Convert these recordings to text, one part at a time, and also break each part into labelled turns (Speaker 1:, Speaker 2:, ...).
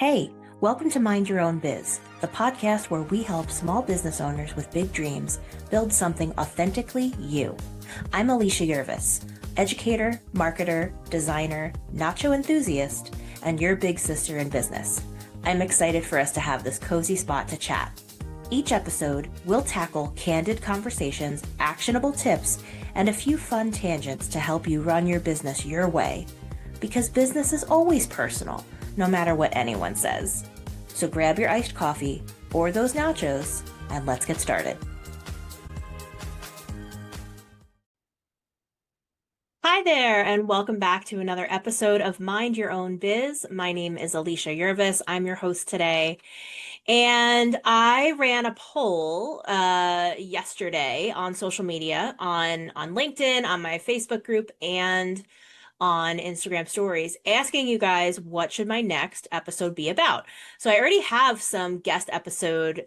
Speaker 1: Hey, welcome to Mind Your Own Biz, the podcast where we help small business owners with big dreams build something authentically you. I'm Alicia Yervis, educator, marketer, designer, nacho enthusiast, and your big sister in business. I'm excited for us to have this cozy spot to chat. Each episode, we'll tackle candid conversations, actionable tips, and a few fun tangents to help you run your business your way. Because business is always personal, no matter what anyone says. So grab your iced coffee or those nachos, and let's get started. Hi there, and welcome back to another episode of Mind Your Own Biz. My name is Alicia Yervis. I'm your host today. And I ran a poll yesterday on social media, on LinkedIn, on my Facebook group, and on Instagram stories, asking you guys what should my next episode be about. So I already have some guest episode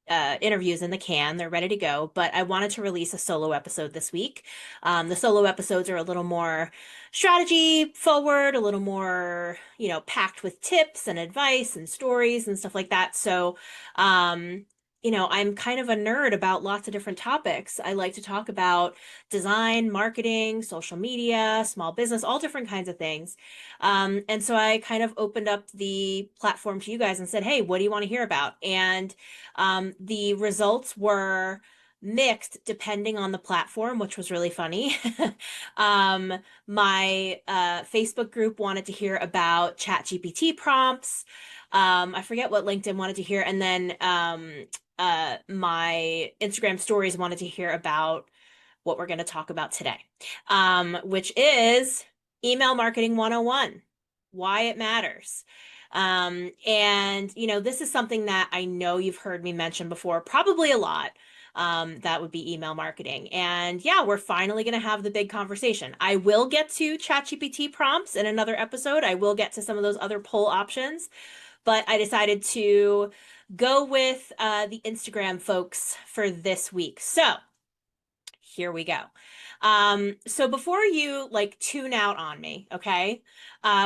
Speaker 1: interviews in the can. They're ready to go, but I wanted to release a solo episode this week. The solo episodes are a little more strategy forward, a little more, packed with tips and advice and stories and stuff like that. So, I'm kind of a nerd about lots of different topics. I like to talk about design, marketing, social media, small business, all different kinds of things. And so I kind of opened up the platform to you guys and said, hey, what do you want to hear about? And the results were mixed depending on the platform, which was really funny. My Facebook group wanted to hear about ChatGPT prompts. I forget what LinkedIn wanted to hear. And then my Instagram stories wanted to hear about what we're going to talk about today, which is email marketing 101, why it matters. This is something that I know you've heard me mention before, probably a lot. That would be email marketing. And yeah, we're finally going to have the big conversation. I will get to ChatGPT prompts in another episode. I will get to some of those other poll options, but I decided to go with the Instagram folks for this week. So here we go. So before you tune out on me, okay?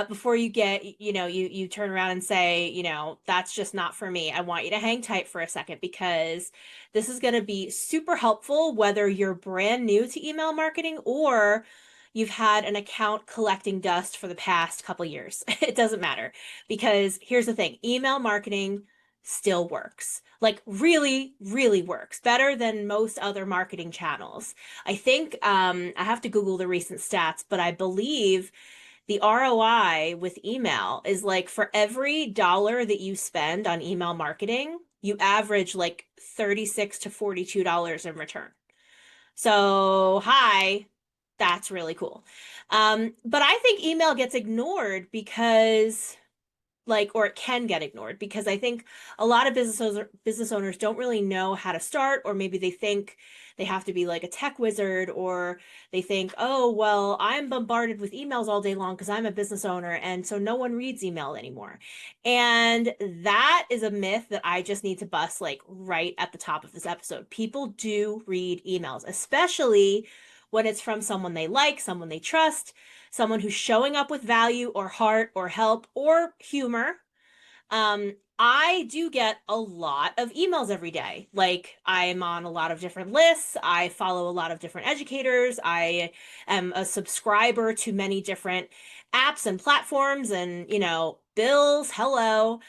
Speaker 1: Before you get, you turn around and say, that's just not for me. I want you to hang tight for a second because this is going to be super helpful whether you're brand new to email marketing or you've had an account collecting dust for the past couple years. It doesn't matter because here's the thing, email marketing still works. Like really, really works better than most other marketing channels. I think I have to Google the recent stats, but I believe the ROI with email is like for every dollar that you spend on email marketing, you average like $36 to $42 in return. So, hi, that's really cool. But I think email gets ignored because or it can get ignored because I think a lot of business owners don't really know how to start, or maybe they think they have to be like a tech wizard, or they think, oh, well, I'm bombarded with emails all day long because I'm a business owner, and so no one reads email anymore. And that is a myth that I just need to bust like right at the top of this episode. People do read emails, especially when it's from someone they like, someone they trust, someone who's showing up with value or heart or help or humor. I do get a lot of emails every day. Like I'm on a lot of different lists. I follow a lot of different educators. I am a subscriber to many different apps and platforms and, bills. Hello.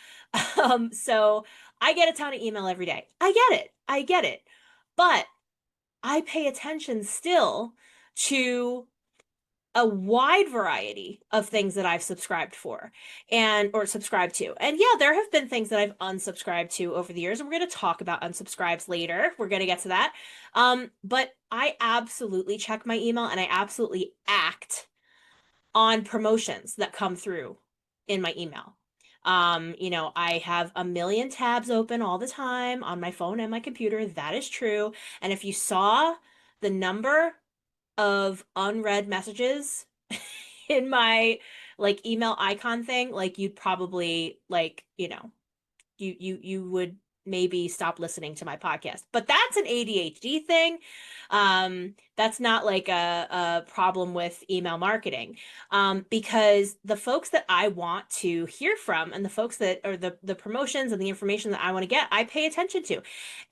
Speaker 1: So I get a ton of email every day. I get it. I get it. But I pay attention still to a wide variety of things that I've subscribed for and or subscribed to. And yeah, there have been things that I've unsubscribed to over the years, and we're going to talk about unsubscribes later. We're going to get to that. But I absolutely check my email and I absolutely act on promotions that come through in my email. I have a million tabs open all the time on my phone and my computer. That is true. And if you saw the number of unread messages in my email icon thing, you'd probably you would maybe stop listening to my podcast. But that's an ADHD thing. That's not like a problem with email marketing. Because the folks that I want to hear from and the folks that or the promotions and the information that I want to get, I pay attention to.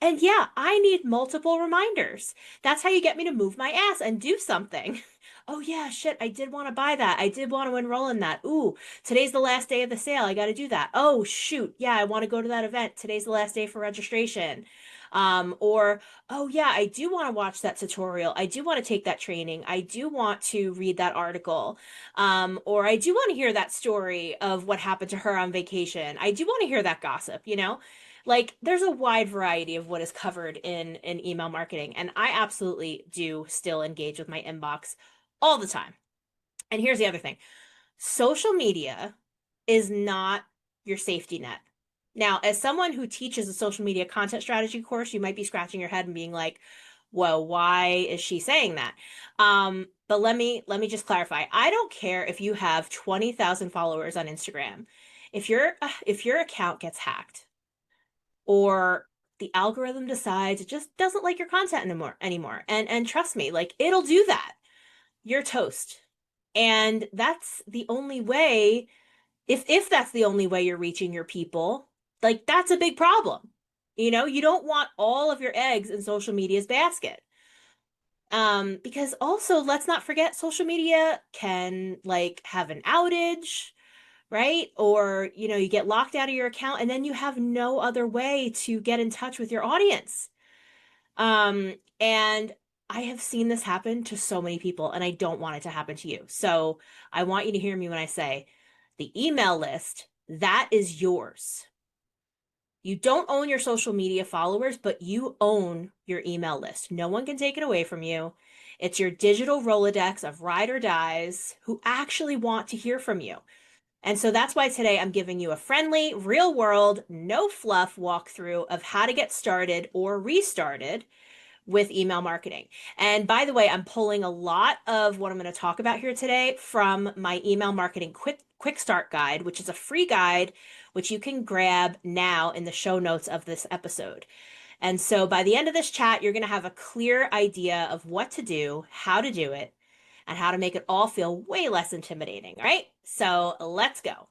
Speaker 1: And yeah, I need multiple reminders. That's how you get me to move my ass and do something. Oh yeah, shit, I did want to buy that. I did want to enroll in that. Ooh, today's the last day of the sale. I got to do that. Oh shoot, yeah, I want to go to that event. Today's the last day for registration. Or, oh yeah, I do want to watch that tutorial. I do want to take that training. I do want to read that article. Or I do want to hear that story of what happened to her on vacation. I do want to hear that gossip, you know? Like there's a wide variety of what is covered in email marketing, and I absolutely do still engage with my inbox all the time. And here's the other thing. Social media is not your safety net. Now, as someone who teaches a social media content strategy course, you might be scratching your head and being like, "Well, why is she saying that?" But let me just clarify. I don't care if you have 20,000 followers on Instagram. If your account gets hacked or the algorithm decides it just doesn't like your content anymore. And trust me, like it'll do that. You're toast. And that's the only way, if that's the only way you're reaching your people, like that's a big problem. You know, you don't want all of your eggs in social media's basket. Because also let's not forget social media can like have an outage, right? Or, you know, you get locked out of your account and then you have no other way to get in touch with your audience. And I have seen this happen to so many people, and I don't want it to happen to you. So I want you to hear me when I say the email list, that is yours. You don't own your social media followers, but you own your email list. No one can take it away from you. It's your digital Rolodex of ride or dies who actually want to hear from you. And so that's why today I'm giving you a friendly, real world, no fluff walkthrough of how to get started or restarted with email marketing. And by the way, I'm pulling a lot of what I'm going to talk about here today from my email marketing quick start guide, which is a free guide which you can grab now in the show notes of this episode. And so by the end of this chat, you're going to have a clear idea of what to do, how to do it, and how to make it all feel way less intimidating. All right? So let's go.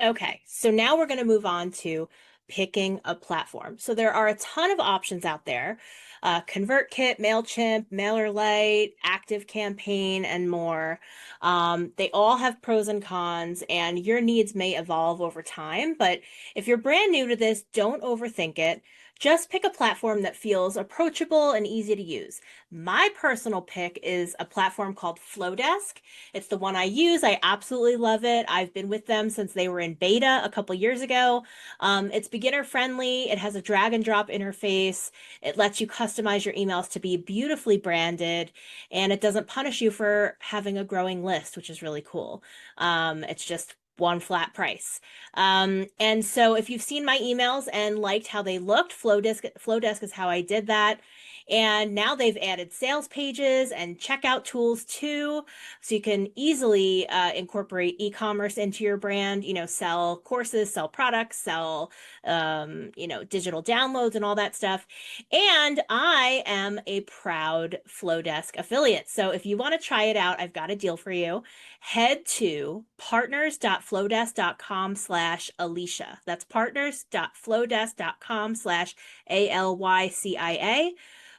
Speaker 1: Okay, so now we're going to move on to picking a platform. So there are a ton of options out there. ConvertKit, MailChimp, MailerLite, ActiveCampaign, and more. They all have pros and cons, and your needs may evolve over time. But if you're brand new to this, don't overthink it. Just pick a platform that feels approachable and easy to use. My personal pick is a platform called Flodesk. It's the one I use. I absolutely love it. I've been with them since they were in beta a couple years ago. It's beginner friendly. It has a drag and drop interface. It lets you customize your emails to be beautifully branded, and it doesn't punish you for having a growing list, which is really cool. It's just one flat price. And so if you've seen my emails and liked how they looked, Flodesk is how I did that. And now they've added sales pages and checkout tools too. So you can easily incorporate e-commerce into your brand, you know, sell courses, sell products, sell, digital downloads and all that stuff. And I am a proud Flodesk affiliate. So if you want to try it out, I've got a deal for you. Head to partners.flodesk.com/Alicia. That's partners.flodesk.com/ALYCIA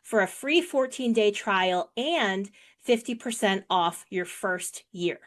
Speaker 1: for a free 14-day trial and 50% off your first year.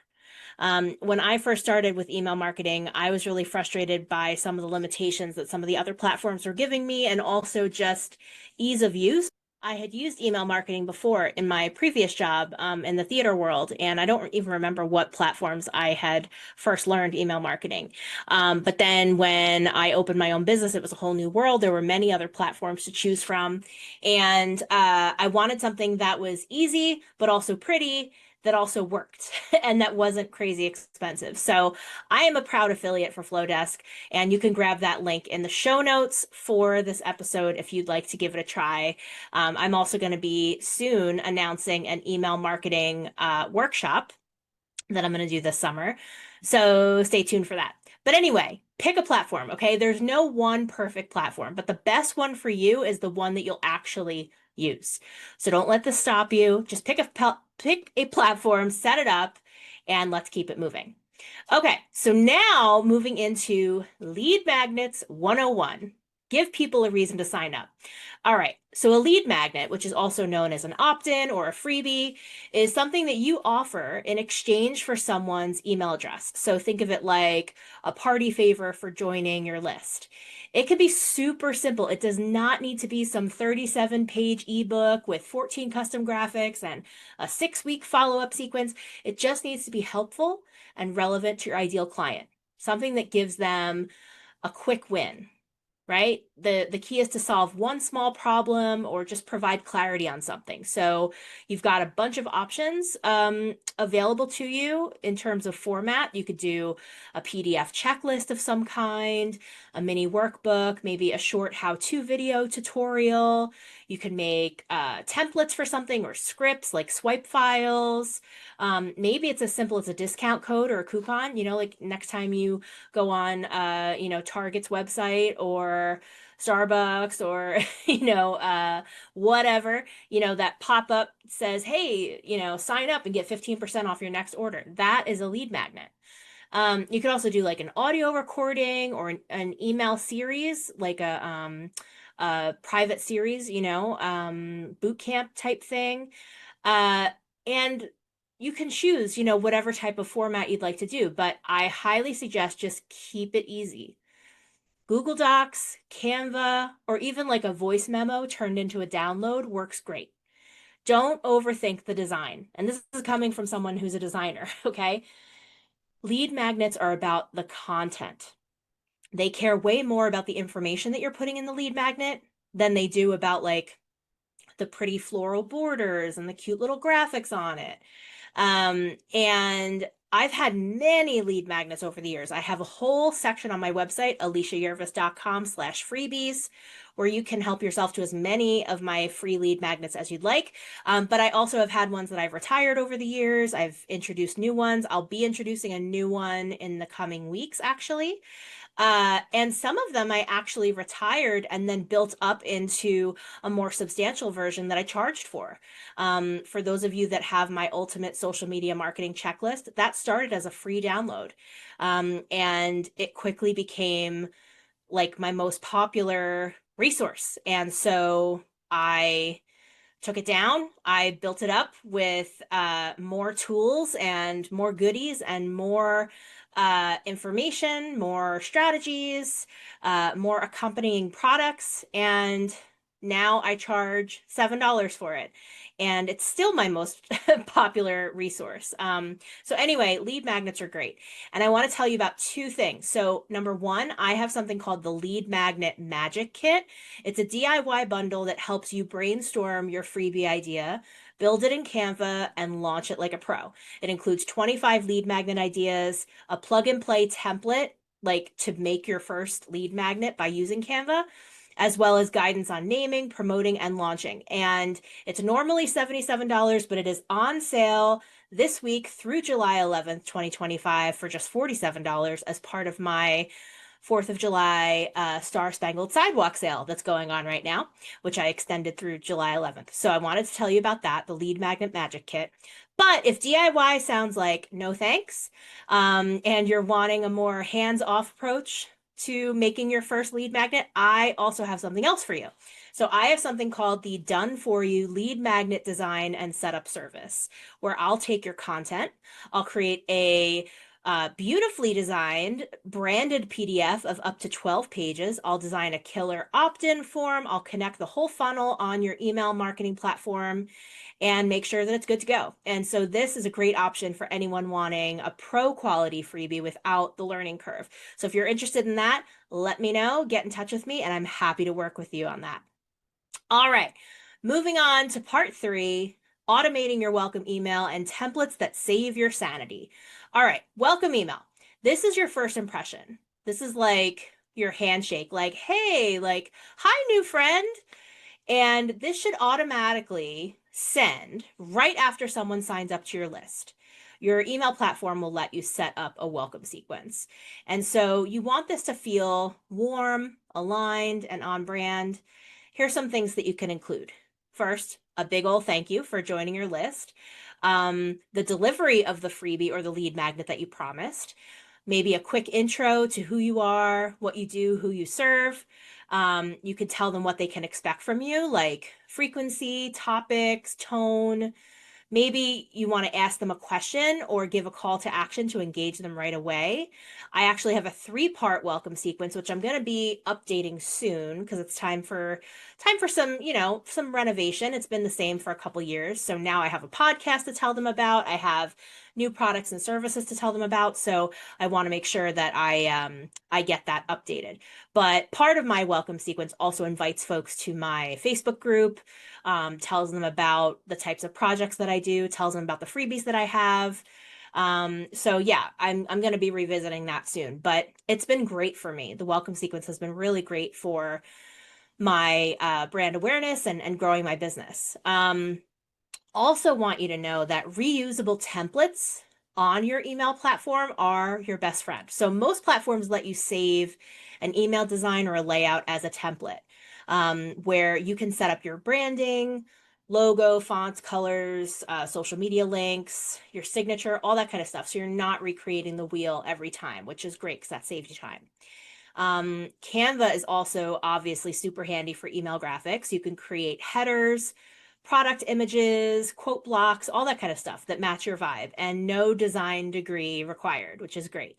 Speaker 1: When I first started with email marketing, I was really frustrated by some of the limitations that some of the other platforms were giving me and also just ease of use. I had used email marketing before in my previous job in the theater world, and I don't even remember what platforms I had first learned email marketing. But then when I opened my own business, it was a whole new world. There were many other platforms to choose from, and I wanted something that was easy, but also pretty, that also worked and that wasn't crazy expensive. So I am a proud affiliate for Flodesk, and you can grab that link in the show notes for this episode if you'd like to give it a try. I'm also going to be soon announcing an email marketing workshop that I'm going to do this summer. So stay tuned for that. But anyway, pick a platform, okay? There's no one perfect platform, but the best one for you is the one that you'll actually use. So don't let this stop you. Just pick a platform, set it up, and let's keep it moving. Okay, so now moving into lead magnets 101. Give people a reason to sign up. All right, so a lead magnet, which is also known as an opt-in or a freebie, is something that you offer in exchange for someone's email address. So think of it like a party favor for joining your list. It can be super simple. It does not need to be some 37-page ebook with 14 custom graphics and a 6-week follow-up sequence. It just needs to be helpful and relevant to your ideal client, something that gives them a quick win, right? The key is to solve one small problem or just provide clarity on something. So you've got a bunch of options available to you in terms of format. You could do a PDF checklist of some kind, a mini workbook, maybe a short how-to video tutorial. You can make templates for something or scripts like swipe files. Maybe it's as simple as a discount code or a coupon, like next time you go on, Target's website or Starbucks or, whatever, that pop-up says, hey, sign up and get 15% off your next order. That is a lead magnet. You could also do like an audio recording or an email series, like a private series, boot camp type thing. And you can choose, whatever type of format you'd like to do, but I highly suggest just keep it easy. Google Docs, Canva, or even like a voice memo turned into a download works great. Don't overthink the design. And this is coming from someone who's a designer, okay? Lead magnets are about the content. They care way more about the information that you're putting in the lead magnet than they do about like the pretty floral borders and the cute little graphics on it. And I've had many lead magnets over the years. I have a whole section on my website, aliciayervis.com/freebies, where you can help yourself to as many of my free lead magnets as you'd like. But I also have had ones that I've retired over the years. I've introduced new ones. I'll be introducing a new one in the coming weeks, actually. And some of them I actually retired and then built up into a more substantial version that I charged for. For those of you that have my ultimate social media marketing checklist, that started as a free download. And it quickly became like my most popular resource. And so I took it down. I built it up with more tools and more goodies and more information, more strategies, more accompanying products. And now I charge $7 for it. And it's still my most popular resource. So anyway, lead magnets are great. And I want to tell you about two things. So number one, I have something called the Lead Magnet Magic Kit. It's a DIY bundle that helps you brainstorm your freebie idea, build it in Canva, and launch it like a pro. It includes 25 lead magnet ideas, a plug and play template, like to make your first lead magnet by using Canva, as well as guidance on naming, promoting, and launching. And it's normally $77, but it is on sale this week through July 11th, 2025 for just $47 as part of my 4th of July Star Spangled Sidewalk sale that's going on right now, which I extended through July 11th. So I wanted to tell you about that, the Lead Magnet Magic Kit. But if DIY sounds like no thanks, and you're wanting a more hands-off approach to making your first lead magnet, I also have something else for you. So I have something called the Done For You Lead Magnet Design and Setup Service, where I'll take your content, I'll create a beautifully designed branded PDF of up to 12 pages. I'll design a killer opt-in form. I'll connect the whole funnel on your email marketing platform and make sure that it's good to go. And so this is a great option for anyone wanting a pro quality freebie without the learning curve. So if you're interested in that, let me know, get in touch with me, and I'm happy to work with you on that. All right, moving on to part 3, automating your welcome email and templates that save your sanity. All right, welcome email. This is your first impression. This is like your handshake, like, hey, like, hi, new friend. And this should automatically send right after someone signs up to your list. your email platform will let you set up a welcome sequence. And so you want this to feel warm, aligned, and on brand. Here's some things that you can include. First, a big old thank you for joining your list. The delivery of the freebie or the lead magnet that you promised. Maybe a quick intro to who you are, what you do, who you serve. You could tell them what they can expect from you, like frequency, topics, tone. Maybe you want to ask them a question or give a call to action to engage them right away. I actually have a three-part welcome sequence, which I'm going to be updating soon because it's time for some, some renovation. It's been the same for a couple years. So now I have a podcast to tell them about. I have new products and services to tell them about. So I want to make sure that I get that updated. But part of my welcome sequence also invites folks to my Facebook group, tells them about the types of projects that I do, tells them about the freebies that I have. So yeah, I'm going to be revisiting that soon, but it's been great for me. The welcome sequence has been really great for my brand awareness and growing my business. Also want you to know that reusable templates on your email platform are your best friend. So most platforms let you save an email design or a layout as a template, where you can set up your branding, logo, fonts, colors, social media links, your signature, all that kind of stuff. So you're not recreating the wheel every time, which is great because that saves you time. Canva is also obviously super handy for email graphics. You can create headers, product images, quote blocks, all that kind of stuff that match your vibe, and no design degree required, which is great.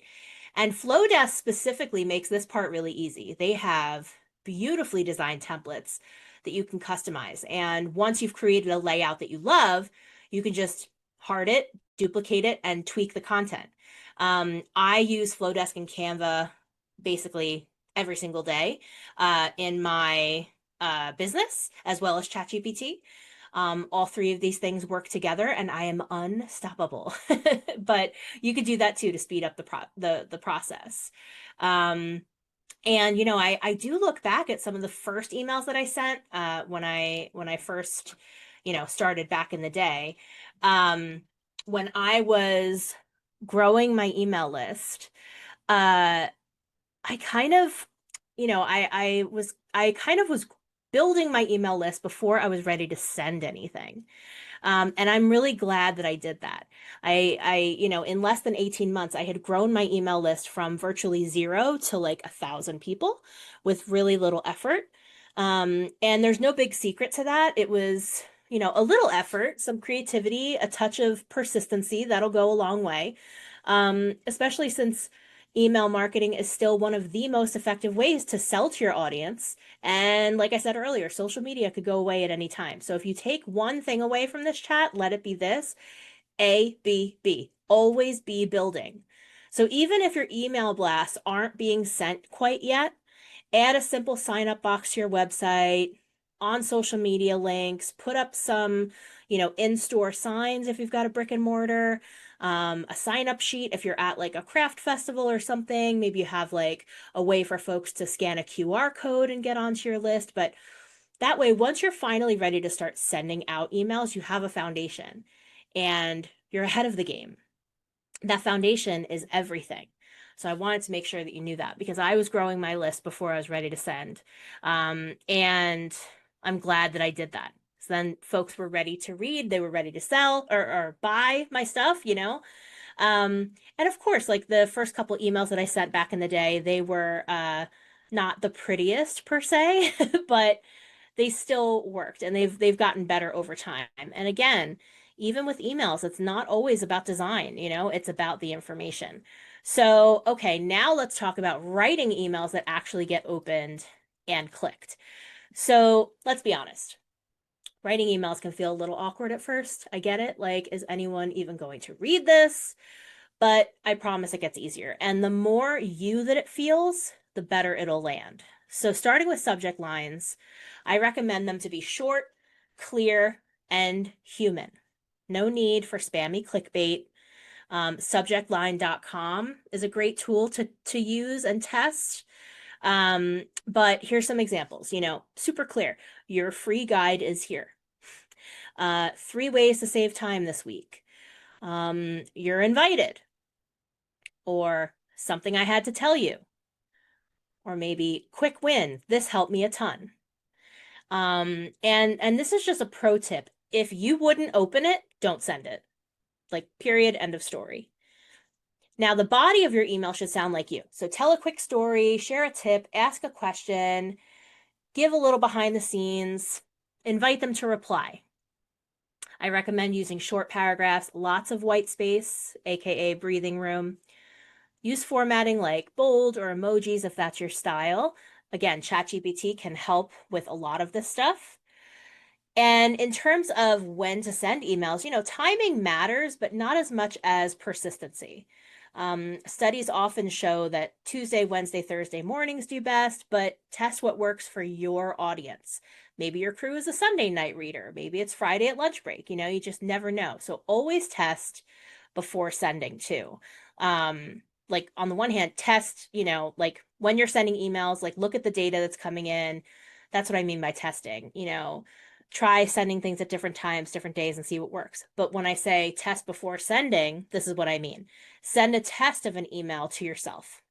Speaker 1: And Flodesk specifically makes this part really easy. They have beautifully designed templates that you can customize. And once you've created a layout that you love, you can just hard it, duplicate it, and tweak the content. I use Flodesk and Canva basically every single day in my business as well as ChatGPT. All three of these things work together and I am unstoppable. But you could do that too to speed up the process. And I do look back at some of the first emails that I sent when I first, started back in the day. When I was growing my email list, uh, I kind of, I kind of was building my email list before I was ready to send anything. And I'm really glad that I did that. In less than 18 months, I had grown my email list from virtually zero to like 1,000 people with really little effort. And there's no big secret to that. It was, a little effort, some creativity, a touch of persistency. That'll go a long way. Especially since email marketing is still one of the most effective ways to sell to your audience. And like I said earlier, social media could go away at any time. So if you take one thing away from this chat, let it be this: A, B, B. Always be building. So even if your email blasts aren't being sent quite yet, add a simple sign up box to your website, on social media links, put up some, in-store signs if you've got a brick and mortar, a sign up sheet if you're at like a craft festival or something. Maybe you have like a way for folks to scan a QR code and get onto your list. But that way, once you're finally ready to start sending out emails, you have a foundation and you're ahead of the game. That foundation is everything. So I wanted to make sure that you knew that because I was growing my list before I was ready to send. And I'm glad that I did that. So then folks were ready to read, they were ready to sell or buy my stuff, And of course, like the first couple emails that I sent back in the day, they were not the prettiest per se, but they still worked and they've gotten better over time. And again, even with emails, it's not always about design, it's about the information. So, okay, now let's talk about writing emails that actually get opened and clicked. So let's be honest. Writing emails can feel a little awkward at first. I get it. Like, is anyone even going to read this? But I promise it gets easier. And the more you that it feels, the better it'll land. So starting with subject lines, I recommend them to be short, clear, and human. No need for spammy clickbait. Subjectline.com is a great tool to use and test. But here's some examples, super clear. Your free guide is here. 3 ways to save time this week. You're invited, or something I had to tell you, or maybe quick win. This helped me a ton. And this is just a pro tip. If you wouldn't open it, don't send it. Like, period, end of story. Now, the body of your email should sound like you. So tell a quick story, share a tip, ask a question, give a little behind the scenes, invite them to reply. I recommend using short paragraphs, lots of white space, aka breathing room. Use formatting like bold or emojis if that's your style. Again, ChatGPT can help with a lot of this stuff. And in terms of when to send emails, timing matters, but not as much as persistency. Studies often show that Tuesday, Wednesday, Thursday mornings do best, but test what works for your audience. Maybe your crew is a Sunday night reader. Maybe it's Friday at lunch break. You just never know. So always test before sending too. Like on the one hand, test, like when you're sending emails, like look at the data that's coming in. That's what I mean by testing. Try sending things at different times, different days, and see what works. But when I say test before sending, this is what I mean. Send a test of an email to yourself.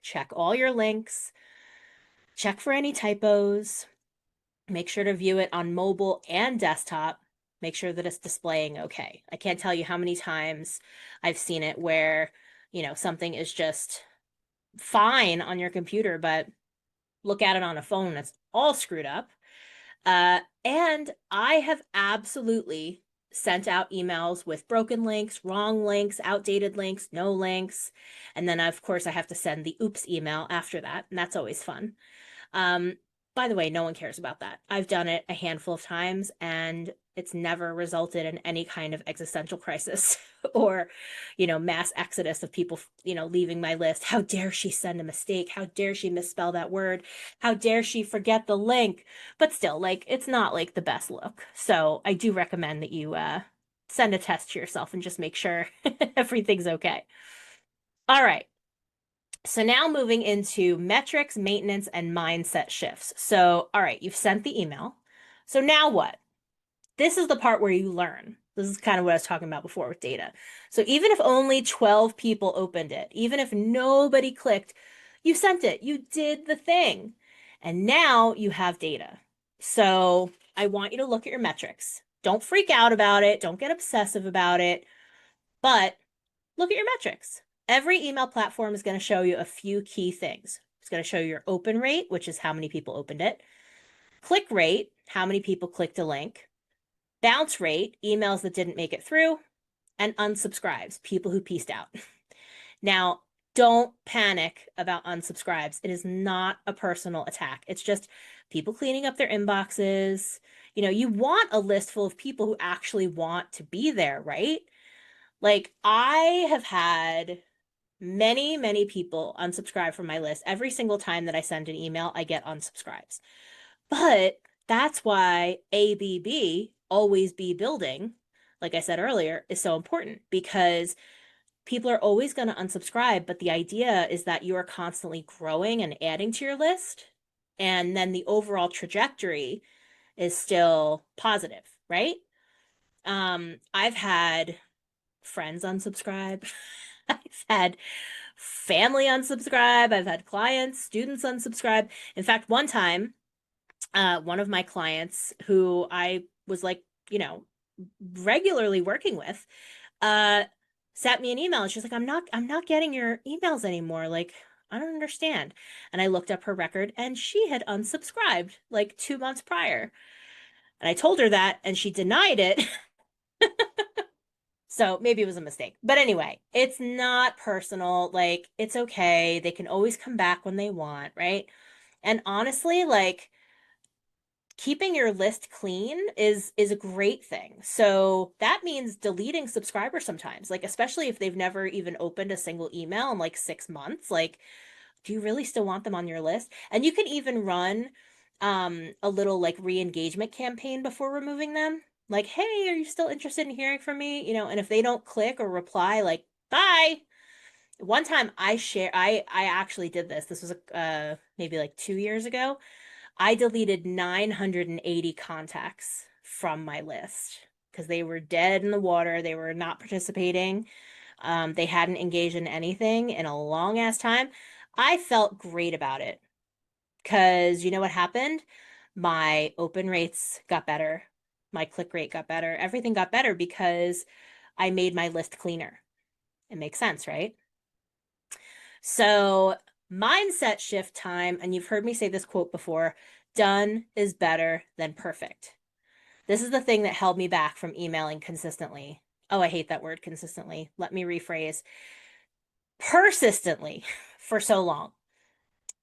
Speaker 1: Check all your links, check for any typos, make sure to view it on mobile and desktop, make sure that it's displaying okay. I can't tell you how many times I've seen it where, something is just fine on your computer, but look at it on a phone, it's all screwed up. And I have absolutely sent out emails with broken links, wrong links, outdated links, no links. And then, of course, I have to send the oops email after that. And that's always fun. Um, by the way, no one cares about that. I've done it a handful of times and it's never resulted in any kind of existential crisis or, mass exodus of people, leaving my list. How dare she send a mistake? How dare she misspell that word? How dare she forget the link? But still, like, it's not like the best look. So I do recommend that you send a test to yourself and just make sure everything's okay. All right. So now moving into metrics, maintenance, and mindset shifts. So, all right, you've sent the email. So now what? This is the part where you learn. This is kind of what I was talking about before with data. So even if only 12 people opened it, even if nobody clicked, you sent it, you did the thing. And now you have data. So I want you to look at your metrics. Don't freak out about it. Don't get obsessive about it. But look at your metrics. Every email platform is going to show you a few key things. It's going to show you your open rate, which is how many people opened it, click rate, how many people clicked a link, bounce rate, emails that didn't make it through, and unsubscribes, people who pieced out. Now, don't panic about unsubscribes. It is not a personal attack. It's just people cleaning up their inboxes. You want a list full of people who actually want to be there, right? Like, I have had many, many people unsubscribe from my list. Every single time that I send an email, I get unsubscribes. But that's why ABB, always be building, like I said earlier, is so important because people are always going to unsubscribe. But the idea is that you are constantly growing and adding to your list. And then the overall trajectory is still positive, right? I've had friends unsubscribe. I've had family unsubscribe. I've had clients, students unsubscribe. In fact, one time, one of my clients who I was like, regularly working with, uh, sent me an email and she's like, I'm not getting your emails anymore. Like, I don't understand. And I looked up her record and she had unsubscribed like 2 months prior. And I told her that and she denied it. So maybe it was a mistake. But anyway, it's not personal. Like, it's okay. They can always come back when they want, right? And honestly, like, keeping your list clean is a great thing. So that means deleting subscribers sometimes, like especially if they've never even opened a single email in like 6 months. Like, do you really still want them on your list? And you can even run a little like re-engagement campaign before removing them. Like, hey, are you still interested in hearing from me? And if they don't click or reply, like, bye. One time I actually did this. This was maybe like 2 years ago. I deleted 980 contacts from my list because they were dead in the water. They were not participating. They hadn't engaged in anything in a long ass time. I felt great about it because you know what happened? My open rates got better. My click rate got better. Everything got better because I made my list cleaner. It makes sense, right? So, mindset shift time, and you've heard me say this quote before, done is better than perfect. This is the thing that held me back from emailing consistently. Oh, I hate that word consistently. Let me rephrase. Persistently for so long.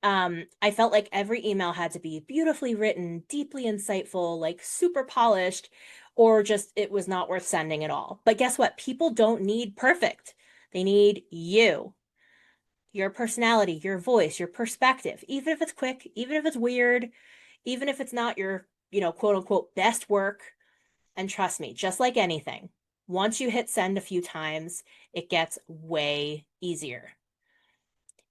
Speaker 1: I felt like every email had to be beautifully written, deeply insightful, like super polished, or just it was not worth sending at all. But guess what? People don't need perfect. They need you, your personality, your voice, your perspective, even if it's quick, even if it's weird, even if it's not your, quote unquote best work. And trust me, just like anything, once you hit send a few times, it gets way easier.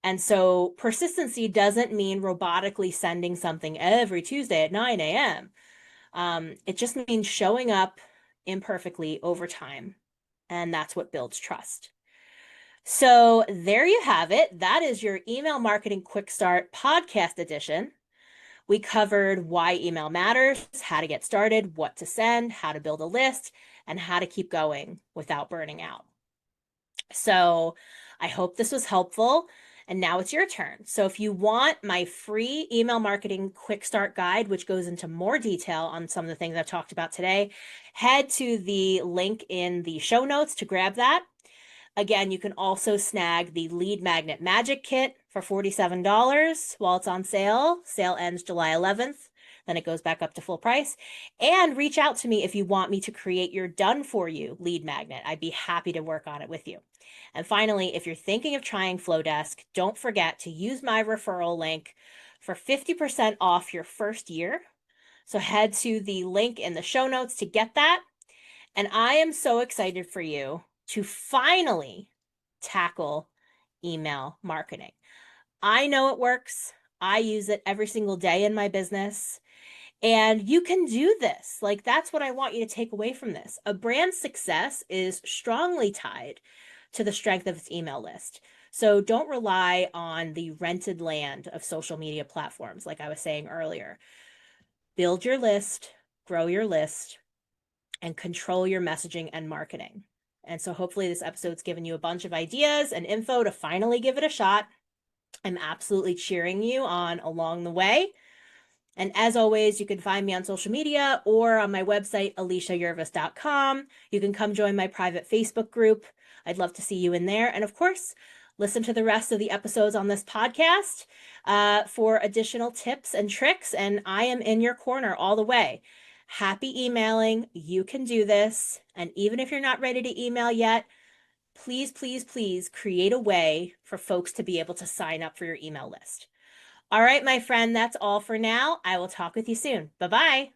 Speaker 1: And so persistency doesn't mean robotically sending something every Tuesday at 9 a.m. It just means showing up imperfectly over time. And that's what builds trust. So there you have it. That is your Email Marketing Quick Start podcast edition. We covered why email matters, how to get started, what to send, how to build a list, and how to keep going without burning out. So I hope this was helpful. And now it's your turn. So if you want my free email marketing quick start guide, which goes into more detail on some of the things I've talked about today, head to the link in the show notes to grab that. Again, you can also snag the Lead Magnet Magic Kit for $47 while it's on sale. Sale ends July 11th. Then it goes back up to full price. And reach out to me if you want me to create your done-for-you lead magnet. I'd be happy to work on it with you. And finally, if you're thinking of trying Flodesk, don't forget to use my referral link for 50% off your first year. So head to the link in the show notes to get that. And I am so excited for you to finally tackle email marketing. I know it works. I use it every single day in my business. And you can do this. Like, that's what I want you to take away from this. A brand's success is strongly tied to the strength of its email list. So don't rely on the rented land of social media platforms, like I was saying earlier. Build your list, grow your list, and control your messaging and marketing. And so hopefully this episode's given you a bunch of ideas and info to finally give it a shot. I'm absolutely cheering you on along the way. And as always, you can find me on social media or on my website, aliciayurvis.com. You can come join my private Facebook group. I'd love to see you in there. And of course, listen to the rest of the episodes on this podcast for additional tips and tricks. And I am in your corner all the way. Happy emailing. You can do this. And even if you're not ready to email yet, please, please, please create a way for folks to be able to sign up for your email list. All right, my friend, that's all for now. I will talk with you soon. Bye-bye.